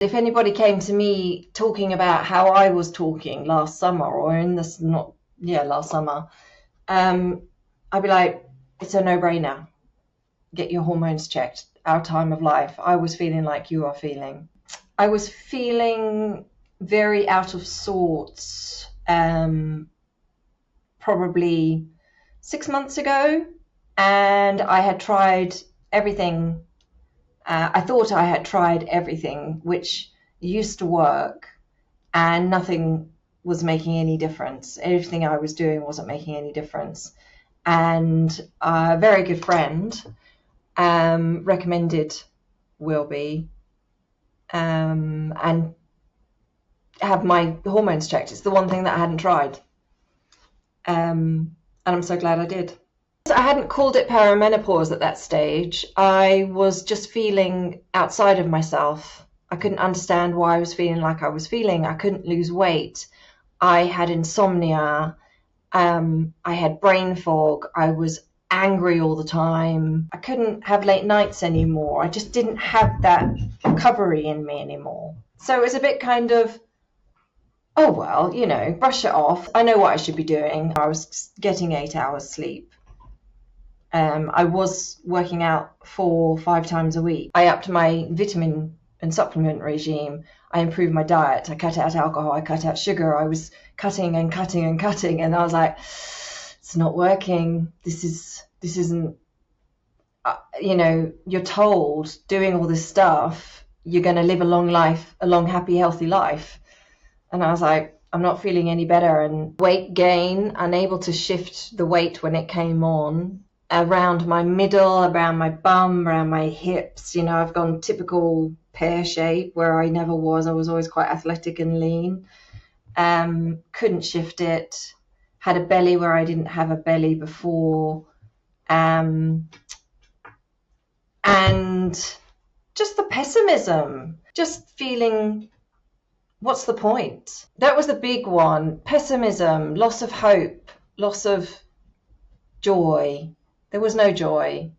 If anybody came to me talking about how I was talking last summer, or in this, not, yeah, last summer, I'd be like, it's a no-brainer. Get your hormones checked. Our time of life. I was feeling like you are feeling. I was feeling very out of sorts, probably 6 months ago, and I had tried everything. I thought I had tried everything which used to work, and nothing was making any difference. Everything I was doing wasn't making any difference. And a very good friend recommended Willbe, and have my hormones checked. It's the one thing that I hadn't tried. And I'm so glad I did. I hadn't called it perimenopause at that stage. I was just feeling outside of myself. I couldn't understand why I was feeling like I was feeling. I couldn't lose weight. I had insomnia. I had brain fog. I was angry all the time. I couldn't have late nights anymore. I just didn't have that recovery in me anymore. So it was a bit kind of, oh, well, you know, brush it off. I know what I should be doing. I was getting 8 hours sleep. I was working out 4 or 5 times a week. I upped my vitamin and supplement regime. I improved my diet. I cut out alcohol. I cut out sugar. I was cutting and cutting and cutting. And I was like, it's not working. This isn't, you know, you're told doing all this stuff, you're going to live a long life, a long, happy, healthy life. And I was like, I'm not feeling any better. And weight gain, unable to shift the weight when it came on, around my middle, around my bum, around my hips. You know, I've gone typical pear shape where I never was. I was always quite athletic and lean. Couldn't shift it. Had a belly where I didn't have a belly before. And just the pessimism, just feeling, what's the point? That was the big one. Pessimism, loss of hope, loss of joy. There was no joy.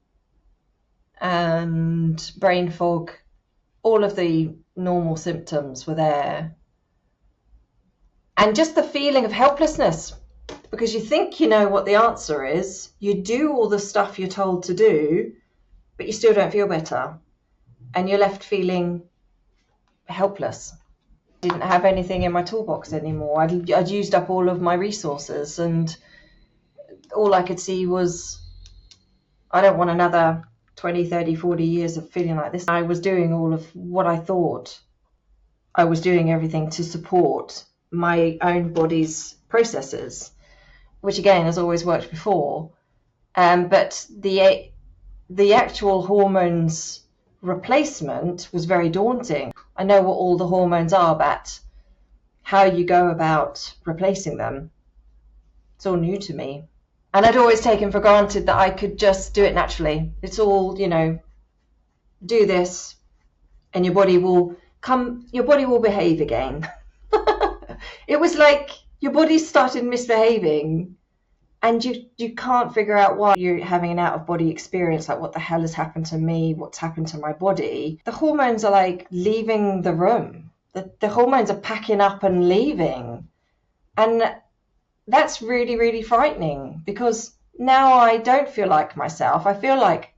And brain fog, all of the normal symptoms were there. And just the feeling of helplessness, because you think you know what the answer is. You do all the stuff you're told to do, but you still don't feel better. And you're left feeling helpless. I didn't have anything in my toolbox anymore. I'd used up all of my resources, and all I could see was, I don't want another 20, 30, 40 years of feeling like this. I was doing all of what I thought. I was doing everything to support my own body's processes, which again has always worked before. But the actual hormones replacement was very daunting. I know what all the hormones are, but how you go about replacing them, it's all new to me. And I'd always taken for granted that I could just do it naturally. It's all, you know, do this and your body will behave again. It was like your body started misbehaving, and you can't figure out why. You're having an out-of-body experience, like, what the hell has happened to me? What's happened to my body? The hormones are like leaving the room. The hormones are packing up and leaving. And that's really, really frightening, because now I don't feel like myself. I feel like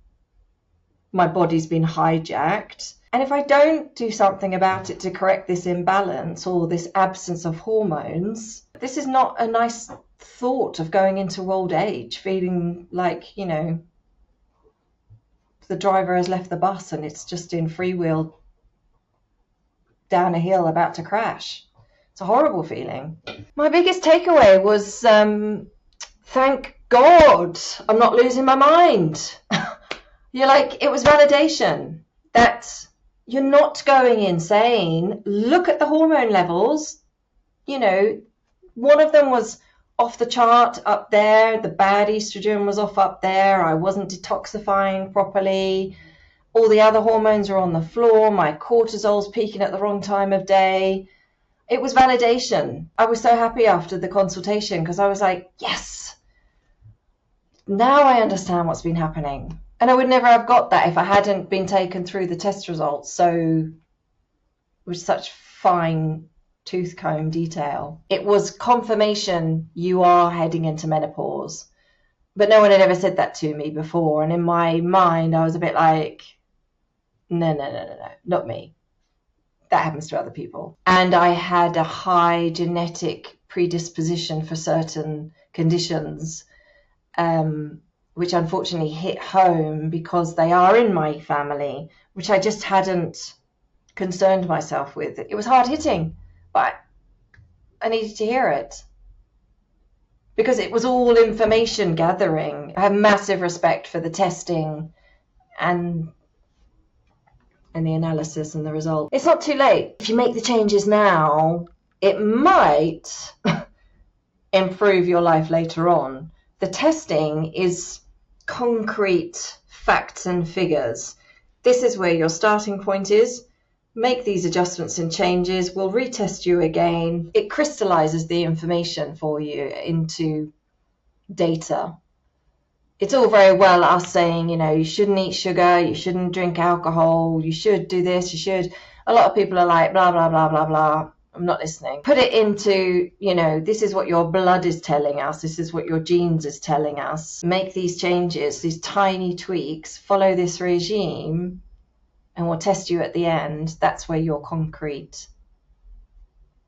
my body's been hijacked. And if I don't do something about it to correct this imbalance or this absence of hormones, this is not a nice thought of going into old age, feeling like, you know, the driver has left the bus and it's just in freewheel down a hill about to crash. It's a horrible feeling. My biggest takeaway was, thank God I'm not losing my mind. You're like, it was validation that you're not going insane. Look at the hormone levels. You know, one of them was off the chart up there. The bad estrogen was off up there. I wasn't detoxifying properly. All the other hormones are on the floor. My cortisol's peaking at the wrong time of day. It was validation. I was so happy after the consultation, because I was like, yes, now I understand what's been happening. And I would never have got that if I hadn't been taken through the test results so with such fine tooth comb detail. It was confirmation you are heading into menopause. But no one had ever said that to me before. And in my mind, I was a bit like, no, not me. That happens to other people. And I had a high genetic predisposition for certain conditions, which unfortunately hit home because they are in my family, which I just hadn't concerned myself with. It was hard hitting, but I needed to hear it because it was all information gathering. I have massive respect for the testing and the analysis and the result. It's not too late. If you make the changes now, it might improve your life later on. The testing is concrete facts and figures. This is where your starting point is. Make these adjustments and changes. We'll retest you again. It crystallizes the information for you into data. It's all very well us saying, you shouldn't eat sugar, you shouldn't drink alcohol, you should do this, you should. A lot of people are like, blah, blah, blah, blah, blah. I'm not listening. Put it into, this is what your blood is telling us. This is what your genes is telling us. Make these changes, these tiny tweaks, follow this regime, and we'll test you at the end. That's where your concrete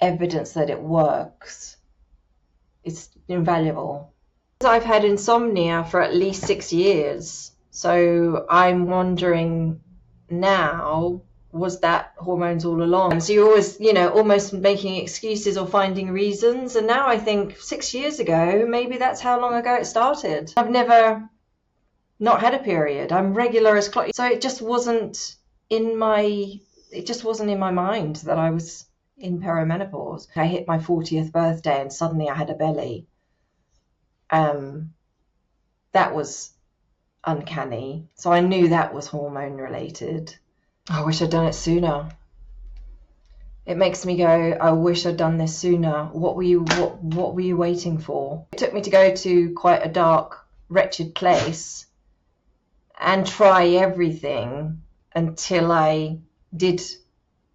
evidence that it works is invaluable. I've had insomnia for at least 6 years. So I'm wondering now, was that hormones all along? So you're always, almost making excuses or finding reasons. And now I think 6 years ago, maybe that's how long ago it started. I've never not had a period. I'm regular as clock. So it just wasn't in my mind that I was in perimenopause. I hit my 40th birthday and suddenly I had a belly. That was uncanny. So I knew that was hormone related. I wish I'd done it sooner. It makes me go, I wish I'd done this sooner. What were you waiting for? It took me to go to quite a dark, wretched place and try everything until I did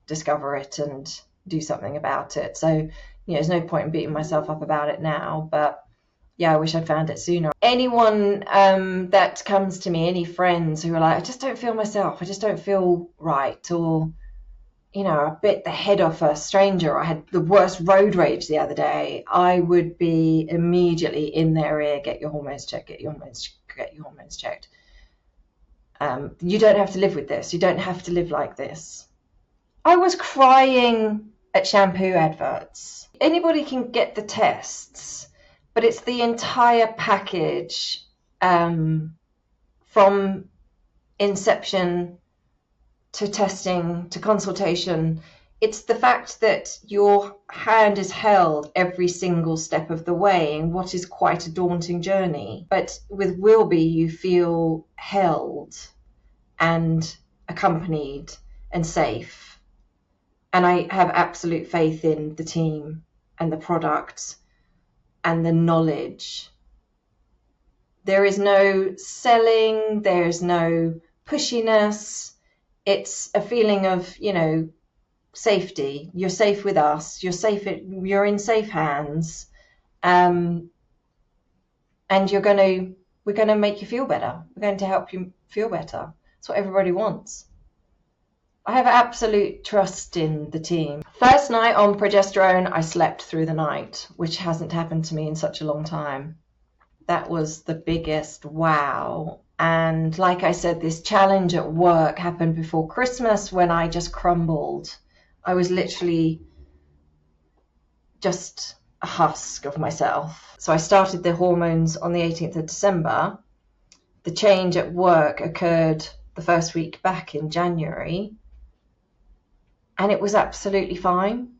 discover it and do something about it. So, there's no point in beating myself up about it now, but yeah, I wish I'd found it sooner. Anyone that comes to me, any friends who are like, I just don't feel myself, I just don't feel right, or, I bit the head off a stranger, or I had the worst road rage the other day, I would be immediately in their ear, get your hormones checked, get your hormones checked. You don't have to live with this. You don't have to live like this. I was crying at shampoo adverts. Anybody can get the tests, but it's the entire package from inception to testing to consultation. It's the fact that your hand is held every single step of the way in what is quite a daunting journey. But with Willbe, you feel held and accompanied and safe. And I have absolute faith in the team and the product and the knowledge. There is no selling, there's no pushiness. It's a feeling of, safety. You're safe with us. You're in safe hands. And we're going to make you feel better. We're going to help you feel better. That's what everybody wants. I have absolute trust in the team. First night on progesterone, I slept through the night, which hasn't happened to me in such a long time. That was the biggest wow. And like I said, this challenge at work happened before Christmas when I just crumbled. I was literally just a husk of myself. So I started the hormones on the 18th of December. The change at work occurred the first week back in January. And it was absolutely fine.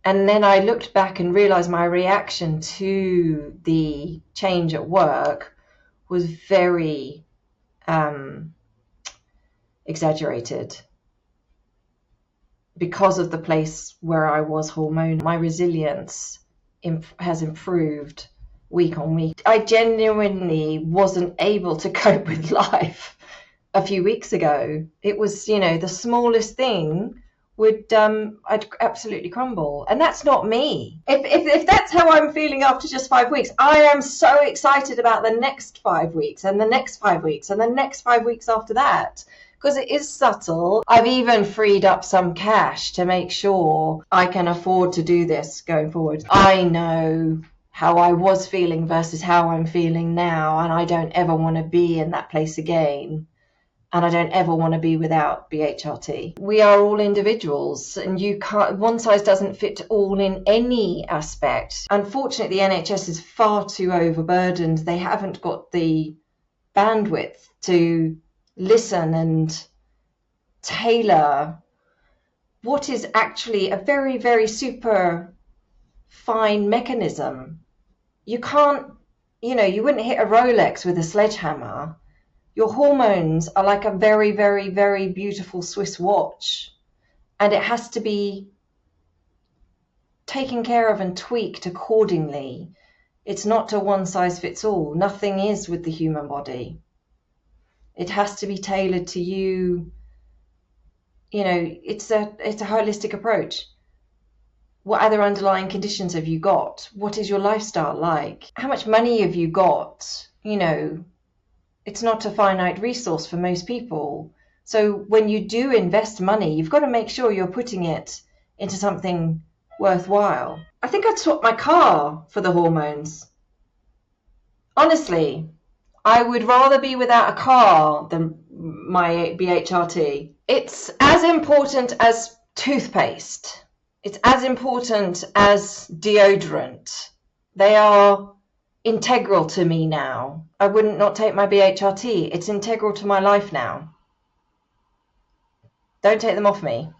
And then I looked back and realized my reaction to the change at work was very exaggerated because of the place where I was hormonal. My resilience has improved week on week. I genuinely wasn't able to cope with life a few weeks ago. It was, the smallest thing I'd absolutely crumble. And that's not me. If that's how I'm feeling after just 5 weeks, I am so excited about the next 5 weeks and the next 5 weeks and the next 5 weeks after that, because it is subtle. I've even freed up some cash to make sure I can afford to do this going forward. I know how I was feeling versus how I'm feeling now, and I don't ever want to be in that place again. And I don't ever want to be without BHRT. We are all individuals, and you can't, one size doesn't fit all in any aspect. Unfortunately, the NHS is far too overburdened. They haven't got the bandwidth to listen and tailor what is actually a very, very super fine mechanism. You can't, you wouldn't hit a Rolex with a sledgehammer. Your hormones are like a very, very, very beautiful Swiss watch, and it has to be taken care of and tweaked accordingly. It's not a one size fits all. Nothing is with the human body. It has to be tailored to you. It's a holistic approach. What other underlying conditions have you got? What is your lifestyle like? How much money have you got? It's not a finite resource for most people. So when you do invest money, you've got to make sure you're putting it into something worthwhile. I think I'd swap my car for the hormones. Honestly, I would rather be without a car than my BHRT. It's as important as toothpaste. It's as important as deodorant. They are integral to me now. I wouldn't not take my BHRT. It's integral to my life now. Don't take them off me.